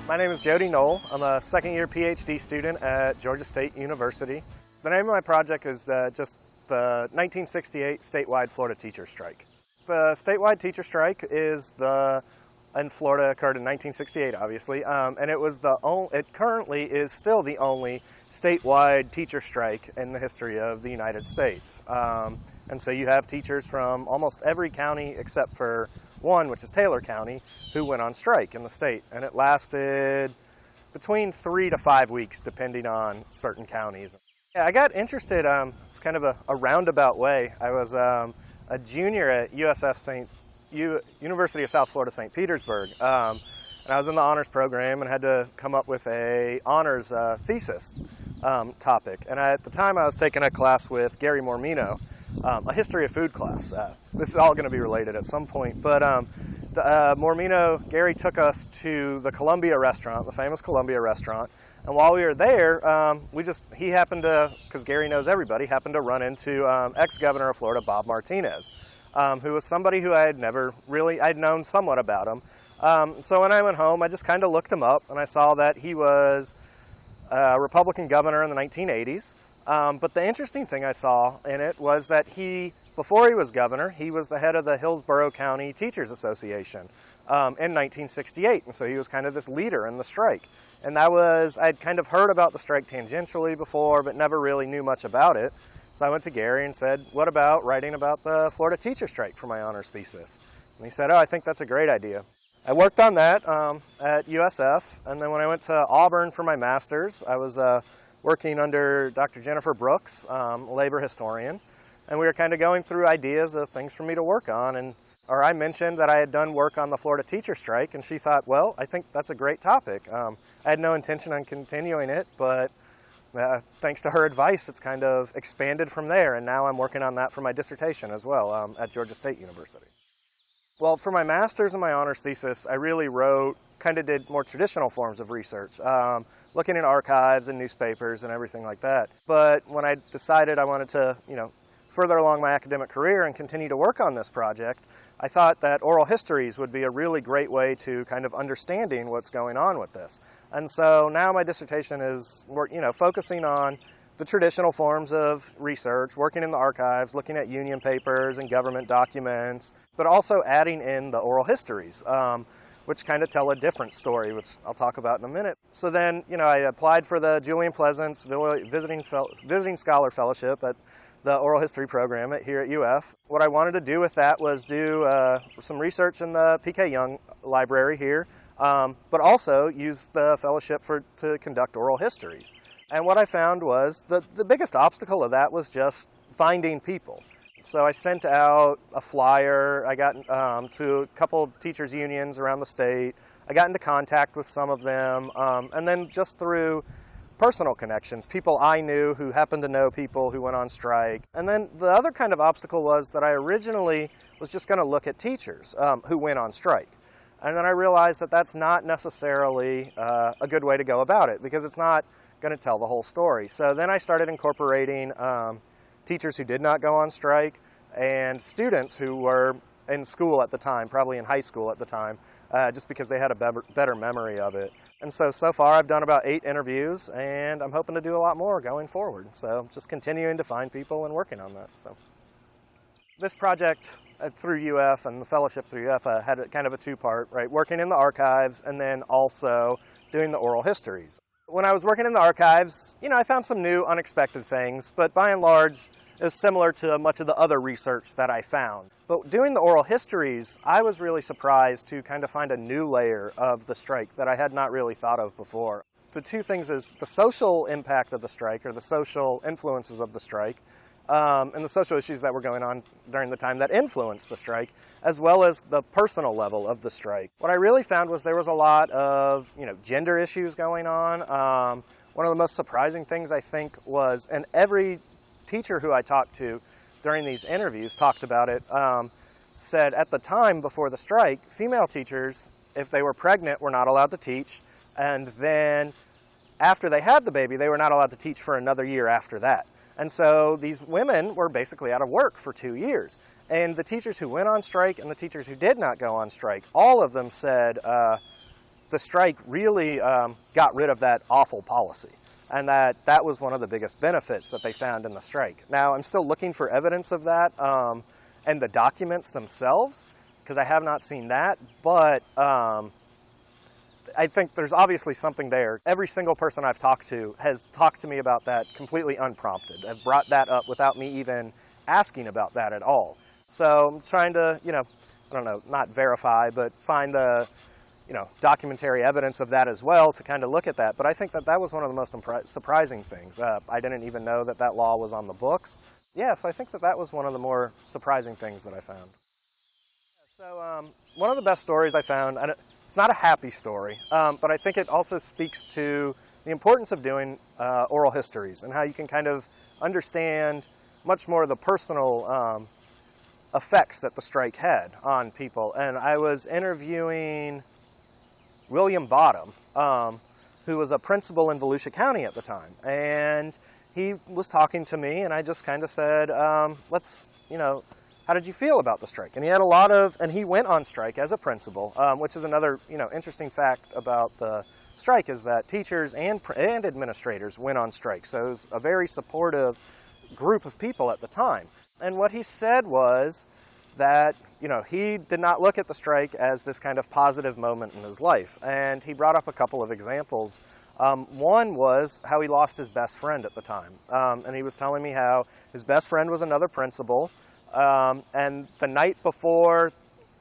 My name is Jody Noll. I'm a second-year PhD student at Georgia State University. The name of my project is just the 1968 statewide Florida teacher strike. The statewide teacher strike in Florida occurred in 1968, obviously, and it currently is still the only statewide teacher strike in the history of the United States. And so you have teachers from almost every county except for one, which is Taylor County, who went on strike in the state, and it lasted between 3 to 5 weeks depending on certain counties. Yeah, I got interested, it's kind of a roundabout way. I was a junior at University of South Florida, St. Petersburg, and I was in the honors program and had to come up with a honors thesis topic. And at the time I was taking a class with Gary Mormino, a history of food class. This is all going to be related at some point, but Gary took us to the Columbia restaurant, the famous Columbia restaurant, and while we were there, he happened to, because Gary knows everybody, happened to run into ex-governor of Florida, Bob Martinez, who was somebody who I'd known somewhat about him. So when I went home, I just kind of looked him up, and I saw that he was a Republican governor in the 1980s. But the interesting thing I saw in it was that before he was governor, he was the head of the Hillsborough County Teachers Association in 1968. And so he was kind of this leader in the strike. And I'd kind of heard about the strike tangentially before, but never really knew much about it. So I went to Gary and said, what about writing about the Florida teacher strike for my honors thesis? And he said, oh, I think that's a great idea. I worked on that at USF, and then when I went to Auburn for my master's, I was working under Dr. Jennifer Brooks, labor historian, and we were kind of going through ideas of things for me to work on. I mentioned that I had done work on the Florida teacher strike, and she thought, well, I think that's a great topic. I had no intention on continuing it, but thanks to her advice, it's kind of expanded from there, and now I'm working on that for my dissertation as well at Georgia State University. Well, for my master's and my honors thesis, I really did more traditional forms of research, looking in archives and newspapers and everything like that. But when I decided I wanted to, further along my academic career and continue to work on this project, I thought that oral histories would be a really great way to kind of understanding what's going on with this. And so now my dissertation is, focusing on the traditional forms of research, working in the archives, looking at union papers and government documents, but also adding in the oral histories, which kind of tell a different story, which I'll talk about in a minute. So then, I applied for the Julian Pleasance Visiting Scholar Fellowship at the Oral History program here at UF. What I wanted to do with that was do some research in the P.K. Young Library here, but also use the fellowship to conduct oral histories. And what I found was the biggest obstacle of that was just finding people. So I sent out a flyer. I got to a couple of teachers' unions around the state. I got into contact with some of them, and then just through personal connections, people I knew who happened to know people who went on strike. And then the other kind of obstacle was that I originally was just going to look at teachers who went on strike. And then I realized that that's not necessarily a good way to go about it, because it's not going to tell the whole story. So then I started incorporating teachers who did not go on strike and students who were in school at the time, probably in high school at the time, just because they had a better memory of it. And so far I've done about 8 interviews, and I'm hoping to do a lot more going forward. So just continuing to find people and working on that. So this project through UF and the fellowship through UF had kind of a two-part, right? Working in the archives and then also doing the oral histories. When I was working in the archives, I found some new unexpected things, but by and large, it was similar to much of the other research that I found. But doing the oral histories, I was really surprised to kind of find a new layer of the strike that I had not really thought of before. The two things is the social impact of the strike, or the social influences of the strike, and the social issues that were going on during the time that influenced the strike, as well as the personal level of the strike. What I really found was there was a lot of, gender issues going on. One of the most surprising things, I think, was, and every teacher who I talked to during these interviews talked about it, said at the time before the strike, female teachers, if they were pregnant, were not allowed to teach, and then after they had the baby, they were not allowed to teach for another year after that. And so these women were basically out of work for 2 years. And the teachers who went on strike and the teachers who did not go on strike, all of them said the strike really got rid of that awful policy, and that was one of the biggest benefits that they found in the strike. Now, I'm still looking for evidence of that and the documents themselves, because I have not seen that, but I think there's obviously something there. Every single person I've talked to has talked to me about that completely unprompted. Have brought that up without me even asking about that at all. So I'm trying to, I don't know, not verify, but find the, documentary evidence of that as well to kind of look at that. But I think that was one of the most surprising things. I didn't even know that law was on the books. Yeah, so I think that was one of the more surprising things that I found. So one of the best stories I found, and it's not a happy story, but I think it also speaks to the importance of doing oral histories and how you can kind of understand much more of the personal effects that the strike had on people. And I was interviewing William Bottom, who was a principal in Volusia County at the time. And he was talking to me, and I just kind of said, how did you feel about the strike? And he had and he went on strike as a principal, which is another, interesting fact about the strike, is that teachers and administrators went on strike. So it was a very supportive group of people at the time. And what he said was that, he did not look at the strike as this kind of positive moment in his life. And he brought up a couple of examples. One was how he lost his best friend at the time. And he was telling me how his best friend was another principal. And the night before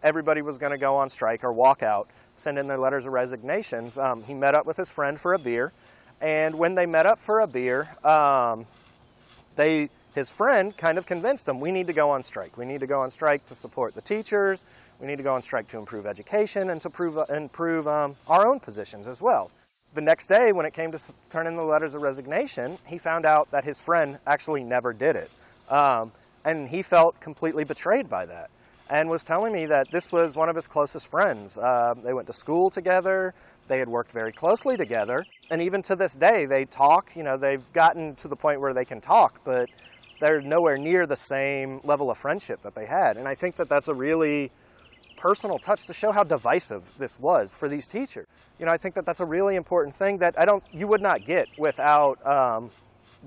everybody was going to go on strike or walk out, send in their letters of resignations, he met up with his friend for a beer. And when they met up for a beer, his friend kind of convinced him, we need to go on strike. We need to go on strike to support the teachers. We need to go on strike to improve education and to improve our own positions as well. The next day, when it came to turn in the letters of resignation, he found out that his friend actually never did it. And he felt completely betrayed by that, and was telling me that this was one of his closest friends. They went to school together, they had worked very closely together, and even to this day they talk. They've gotten to the point where they can talk, but they're nowhere near the same level of friendship that they had. And I think that that's a really personal touch to show how divisive this was for these teachers. I think that that's a really important thing that you would not get without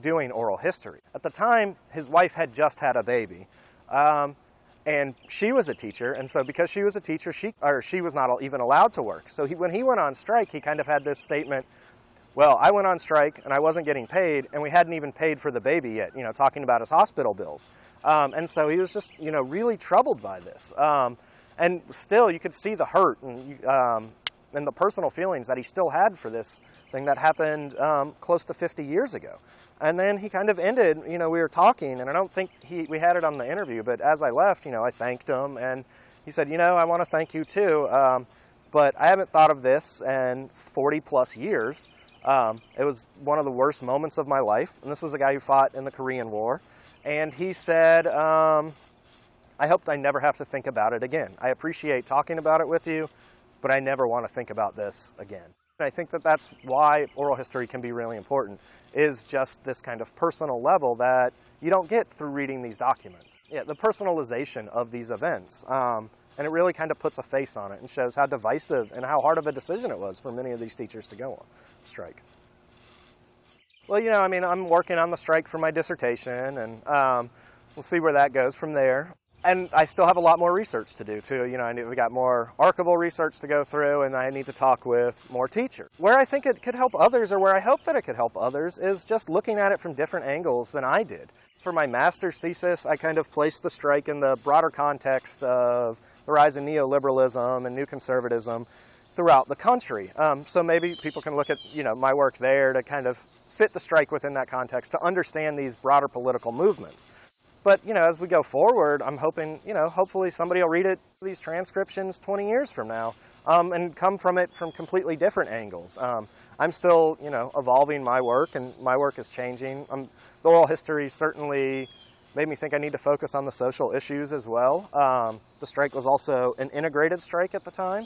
doing oral history. At the time, his wife had just had a baby, and she was a teacher, and so because she was a teacher, she was not even allowed to work. So when he went on strike, he kind of had this statement, well, I went on strike and I wasn't getting paid, and we hadn't even paid for the baby yet, talking about his hospital bills. And so he was just, really troubled by this. And still, you could see the hurt and the personal feelings that he still had for this thing that happened close to 50 years ago. And then he kind of ended, we were talking, and I don't think we had it on the interview, but as I left, I thanked him, and he said, I want to thank you too, but I haven't thought of this in 40 plus years. It was one of the worst moments of my life, and this was a guy who fought in the Korean War, and he said, I hoped I never have to think about it again. I appreciate talking about it with you, but I never want to think about this again. And I think that that's why oral history can be really important, is just this kind of personal level that you don't get through reading these documents. Yeah, the personalization of these events, and it really kind of puts a face on it and shows how divisive and how hard of a decision it was for many of these teachers to go on strike. Well, I'm working on the strike for my dissertation, and we'll see where that goes from there. And I still have a lot more research to do too. We got more archival research to go through, and I need to talk with more teachers. Where I think it could help others, or where I hope that it could help others, is just looking at it from different angles than I did. For my master's thesis, I kind of placed the strike in the broader context of the rise in neoliberalism and new conservatism throughout the country. So maybe people can look at, my work there to kind of fit the strike within that context, to understand these broader political movements. But, as we go forward, I'm hoping, hopefully somebody will read these transcriptions 20 years from now and come from it from completely different angles. I'm still, evolving my work, and my work is changing. The oral history certainly made me think I need to focus on the social issues as well. The strike was also an integrated strike at the time,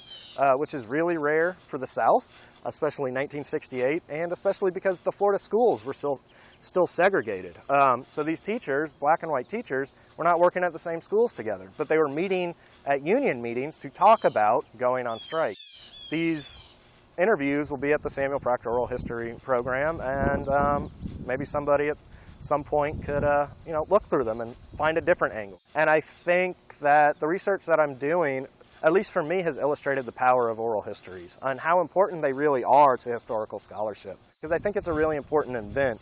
which is really rare for the South, especially 1968, and especially because the Florida schools were still segregated. So these teachers, black and white teachers, were not working at the same schools together, but they were meeting at union meetings to talk about going on strike. These interviews will be at the Samuel Proctor Oral History program, and maybe somebody at some point could look through them and find a different angle. And I think that the research that I'm doing, at least for me, has illustrated the power of oral histories and how important they really are to historical scholarship. Because I think it's a really important event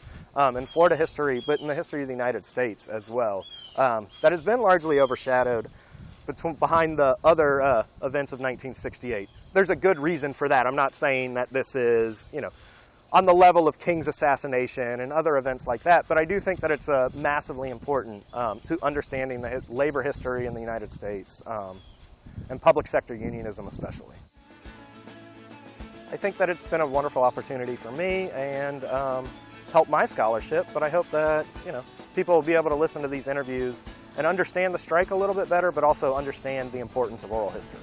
in Florida history, but in the history of the United States as well, that has been largely overshadowed behind the other events of 1968. There's a good reason for that. I'm not saying that this is, on the level of King's assassination and other events like that, but I do think that it's massively important to understanding the labor history in the United States, and public sector unionism especially. I think that it's been a wonderful opportunity for me, and it's helped my scholarship, but I hope that people will be able to listen to these interviews and understand the strike a little bit better, but also understand the importance of oral history.